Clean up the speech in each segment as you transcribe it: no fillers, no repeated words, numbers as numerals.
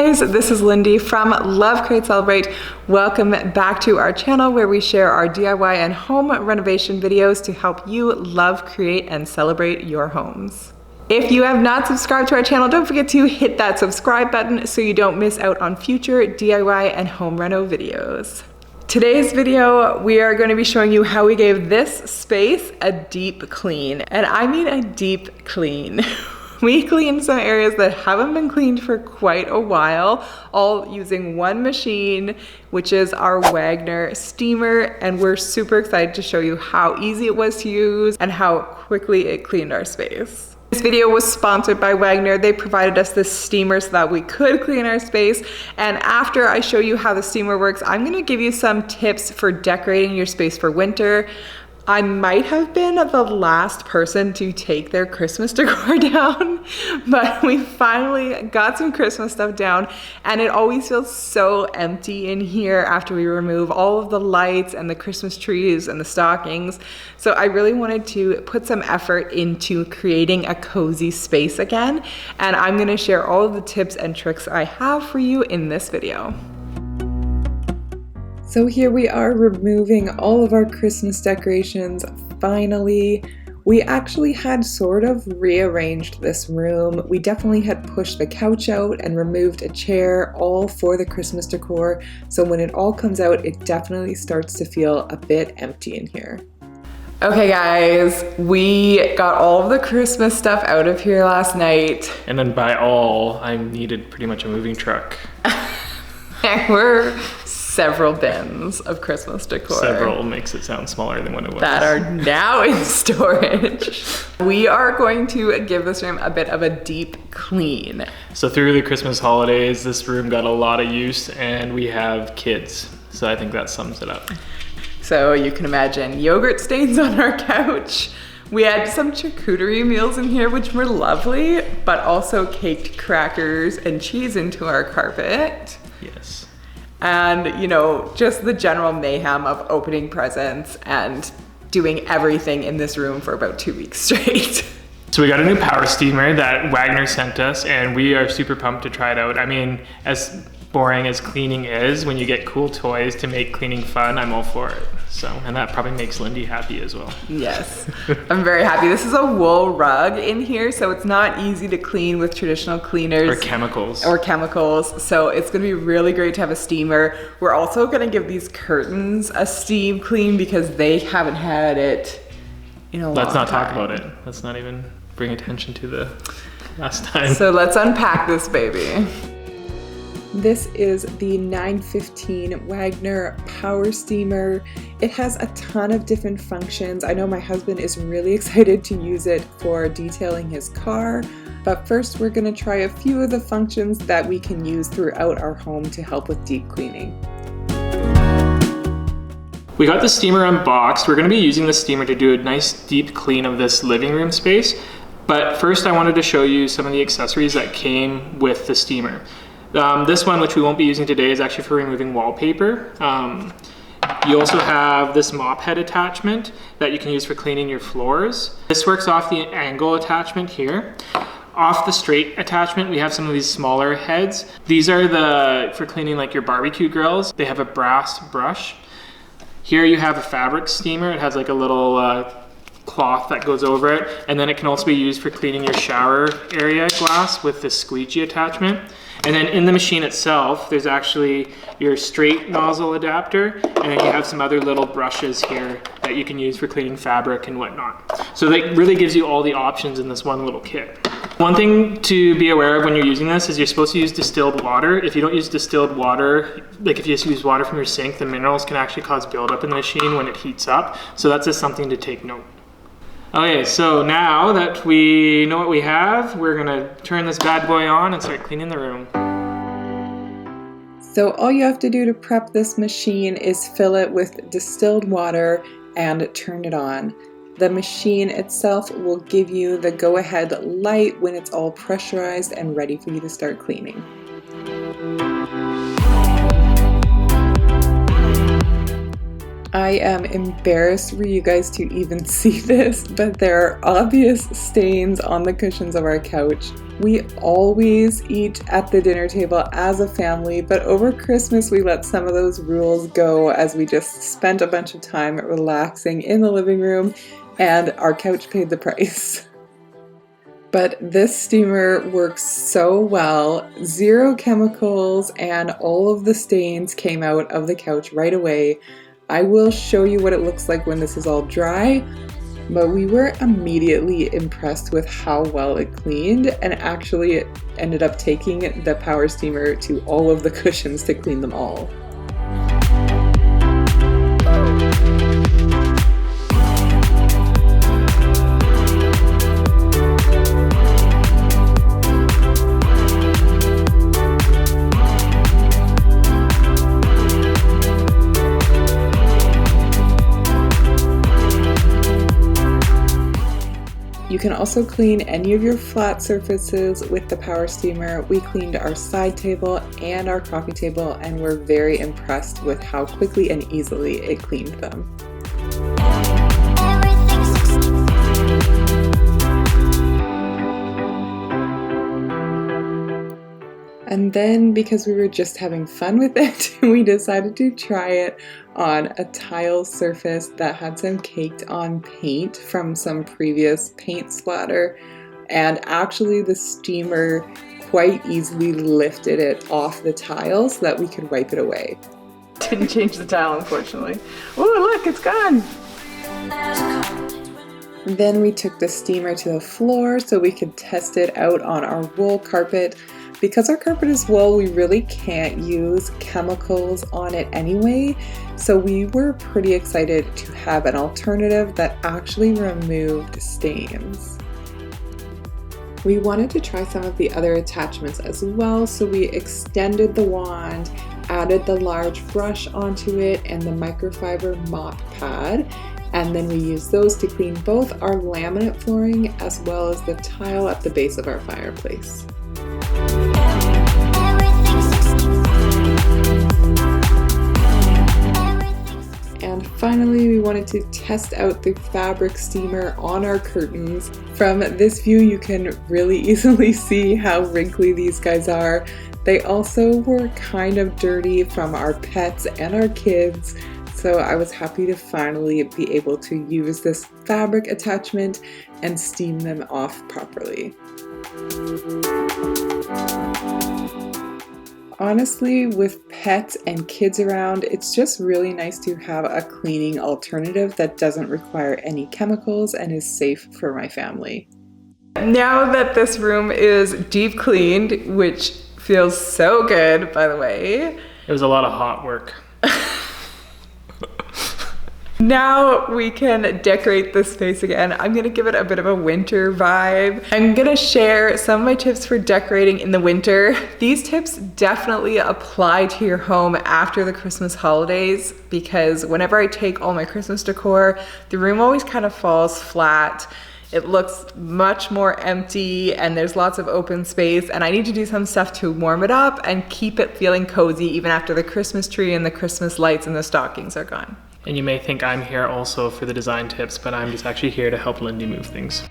guys, this is Lindy from Love Create Celebrate. Welcome back to our channel where we share our DIY and home renovation videos to help you love, create, and celebrate your homes. If you have not subscribed to our channel, don't forget to hit that subscribe button so you don't miss out on future DIY and home reno videos. Today's video, we are going to be showing you how we gave this space a deep clean, and I mean a deep clean. We cleaned some areas that haven't been cleaned for quite a while, all using one machine, which is our Wagner steamer, and we're super excited to show you how easy it was to use and how quickly it cleaned our space. This video was sponsored by Wagner. They provided us this steamer so that we could clean our space. And after I show you how the steamer works, I'm gonna give you some tips for decorating your space for winter. I might have been the last person to take their Christmas decor down, but we finally got some Christmas stuff down, and it always feels so empty in here after we remove all of the lights and the Christmas trees and the stockings. So I really wanted to put some effort into creating a cozy space again, and I'm gonna share all of the tips and tricks I have for you in this video. So here we are removing all of our Christmas decorations. Finally, we actually had sort of rearranged this room. We definitely had pushed the couch out and removed a chair, all for the Christmas decor. So when it all comes out, it definitely starts to feel a bit empty in here. Okay guys, we got all of the Christmas stuff out of here last night. And then by all, I needed pretty much a moving truck. There were several bins of Christmas decor. Several makes it sound smaller than what it was. That are now in storage. We are going to give this room a bit of a deep clean. So through the Christmas holidays, this room got a lot of use, and we have kids. So I think that sums it up. So you can imagine yogurt stains on our couch. We had some charcuterie meals in here, which were lovely, but also caked crackers and cheese into our carpet. Yes. And, you know, just the general mayhem of opening presents and doing everything in this room for about 2 weeks straight. So we got a new power steamer that Wagner sent us, and we are super pumped to try it out. I mean, as boring as cleaning is, when you get cool toys to make cleaning fun, I'm all for it. So, and that probably makes Lindy happy as well. Yes, I'm very happy. This is a wool rug in here, so it's not easy to clean with traditional cleaners. Or chemicals. So it's gonna be really great to have a steamer. We're also gonna give these curtains a steam clean because they haven't had it in a long time. Let's not talk about it. Let's not even bring attention to the last time. So let's unpack this baby. This is the 915 Wagner Power Steamer. It has a ton of different functions. I know my husband is really excited to use it for detailing his car, but first we're gonna try a few of the functions that we can use throughout our home to help with deep cleaning. We got the steamer unboxed. We're gonna be using the steamer to do a nice deep clean of this living room space, but first I wanted to show you some of the accessories that came with the steamer. This one, which we won't be using today, is actually for removing wallpaper. You also have this mop head attachment that you can use for cleaning your floors. This works off the angle attachment here. Off the straight attachment, we have some of these smaller heads. These are for cleaning like your barbecue grills. They have a brass brush. Here you have a fabric steamer. It has like a little cloth that goes over it, and then it can also be used for cleaning your shower area glass with this squeegee attachment. And then in the machine itself, there's actually your straight nozzle adapter, and then you have some other little brushes here that you can use for cleaning fabric and whatnot. So that really gives you all the options in this one little kit. One thing to be aware of when you're using this is you're supposed to use distilled water. If you don't use distilled water, like if you just use water from your sink, the minerals can actually cause buildup in the machine when it heats up. So that's just something to take note. Okay, so now that we know what we have, we're gonna turn this bad boy on and start cleaning the room. So all you have to do to prep this machine is fill it with distilled water and turn it on. The machine itself will give you the go-ahead light when it's all pressurized and ready for you to start cleaning. I am embarrassed for you guys to even see this, but there are obvious stains on the cushions of our couch. We always eat at the dinner table as a family, but over Christmas we let some of those rules go as we just spent a bunch of time relaxing in the living room, and our couch paid the price. But this steamer works so well, 0 chemicals, and all of the stains came out of the couch right away. I will show you what it looks like when this is all dry, but we were immediately impressed with how well it cleaned, and actually it ended up taking the power steamer to all of the cushions to clean them all. You can also clean any of your flat surfaces with the power steamer. We cleaned our side table and our coffee table, and we're very impressed with how quickly and easily it cleaned them. And then, because we were just having fun with it, we decided to try it on a tile surface that had some caked on paint from some previous paint splatter. And actually the steamer quite easily lifted it off the tile so that we could wipe it away. Didn't change the tile, unfortunately. Oh, look, it's gone! Then we took the steamer to the floor so we could test it out on our wool carpet. Because our carpet is wool, we really can't use chemicals on it anyway, so we were pretty excited to have an alternative that actually removed stains. We wanted to try some of the other attachments as well, so we extended the wand, added the large brush onto it and the microfiber mop pad, and then we used those to clean both our laminate flooring as well as the tile at the base of our fireplace. And finally, we wanted to test out the fabric steamer on our curtains. From this view, you can really easily see how wrinkly these guys are. They also were kind of dirty from our pets and our kids, so I was happy to finally be able to use this fabric attachment and steam them off properly. Honestly, with pets and kids around, it's just really nice to have a cleaning alternative that doesn't require any chemicals and is safe for my family. Now that this room is deep cleaned, which feels so good, by the way. It was a lot of hot work. Now we can decorate this space again. I'm gonna give it a bit of a winter vibe. I'm gonna share some of my tips for decorating in the winter. These tips definitely apply to your home after the Christmas holidays, because whenever I take all my Christmas decor, the room always kind of falls flat. It looks much more empty and there's lots of open space, and I need to do some stuff to warm it up and keep it feeling cozy even after the Christmas tree and the Christmas lights and the stockings are gone. And you may think I'm here also for the design tips, but I'm just actually here to help Lindy move things.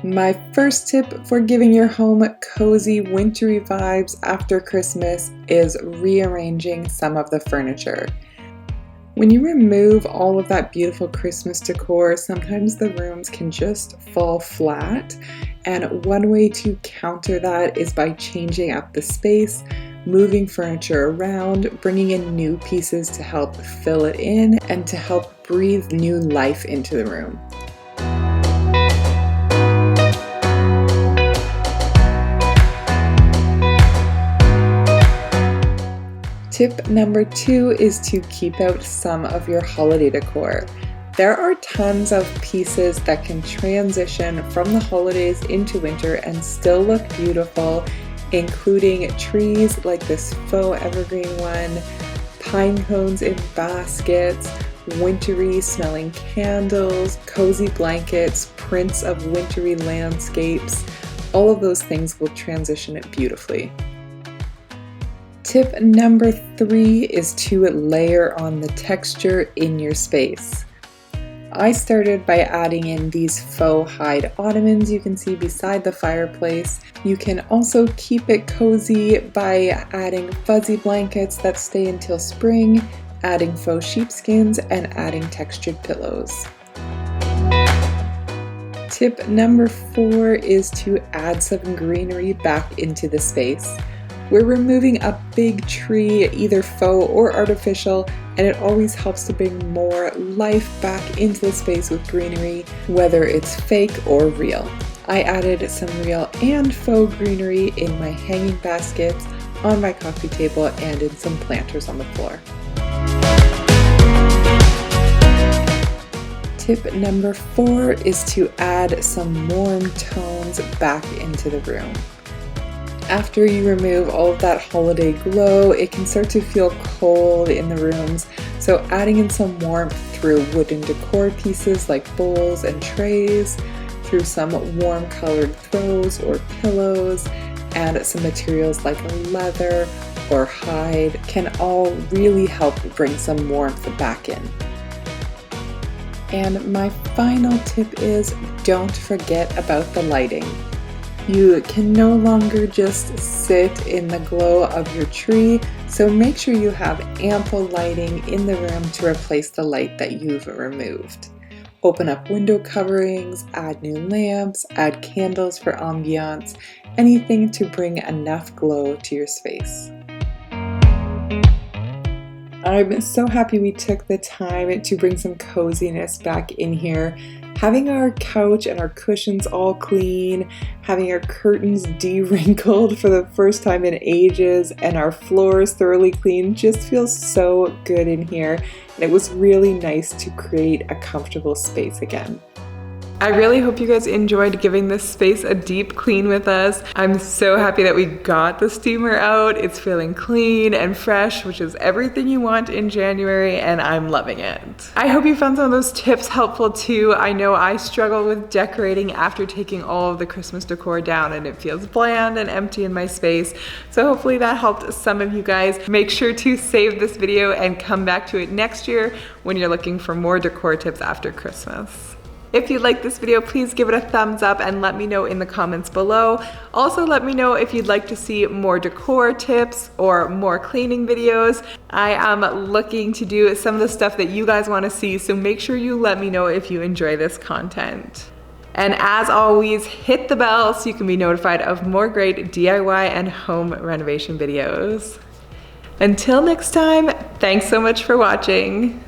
My first tip for giving your home cozy, wintry vibes after Christmas is rearranging some of the furniture. When you remove all of that beautiful Christmas decor, sometimes the rooms can just fall flat, and one way to counter that is by changing up the space, moving furniture around, bringing in new pieces to help fill it in and to help breathe new life into the room. Tip number 2 is to keep out some of your holiday decor. There are tons of pieces that can transition from the holidays into winter and still look beautiful, including trees like this faux evergreen one, pine cones in baskets, wintry smelling candles, cozy blankets, prints of wintry landscapes. All of those things will transition it beautifully. Tip number 3 is to layer on the texture in your space. I started by adding in these faux hide ottomans you can see beside the fireplace. You can also keep it cozy by adding fuzzy blankets that stay until spring, adding faux sheepskins, and adding textured pillows. Tip number 4 is to add some greenery back into the space. We're removing a big tree, either faux or artificial, and it always helps to bring more life back into the space with greenery, whether it's fake or real. I added some real and faux greenery in my hanging baskets, on my coffee table, and in some planters on the floor. Tip number 4 is to add some warm tones back into the room. After you remove all of that holiday glow, it can start to feel cold in the rooms, so adding in some warmth through wooden decor pieces like bowls and trays, through some warm colored throws or pillows, and some materials like leather or hide can all really help bring some warmth back in. And my final tip is don't forget about the lighting. You can no longer just sit in the glow of your tree, so make sure you have ample lighting in the room to replace the light that you've removed. Open up window coverings, add new lamps, add candles for ambiance, anything to bring enough glow to your space. I'm so happy we took the time to bring some coziness back in here. Having our couch and our cushions all clean, having our curtains de-wrinkled for the first time in ages, and our floors thoroughly clean just feels so good in here. And it was really nice to create a comfortable space again. I really hope you guys enjoyed giving this space a deep clean with us. I'm so happy that we got the steamer out. It's feeling clean and fresh, which is everything you want in January, and I'm loving it. I hope you found some of those tips helpful too. I know I struggle with decorating after taking all of the Christmas decor down, and it feels bland and empty in my space. So hopefully that helped some of you guys. Make sure to save this video and come back to it next year when you're looking for more decor tips after Christmas. If you like this video, please give it a thumbs up and let me know in the comments below. Also, let me know if you'd like to see more decor tips or more cleaning videos. I am looking to do some of the stuff that you guys want to see, so make sure you let me know if you enjoy this content. And as always, hit the bell so you can be notified of more great DIY and home renovation videos. Until next time, thanks so much for watching.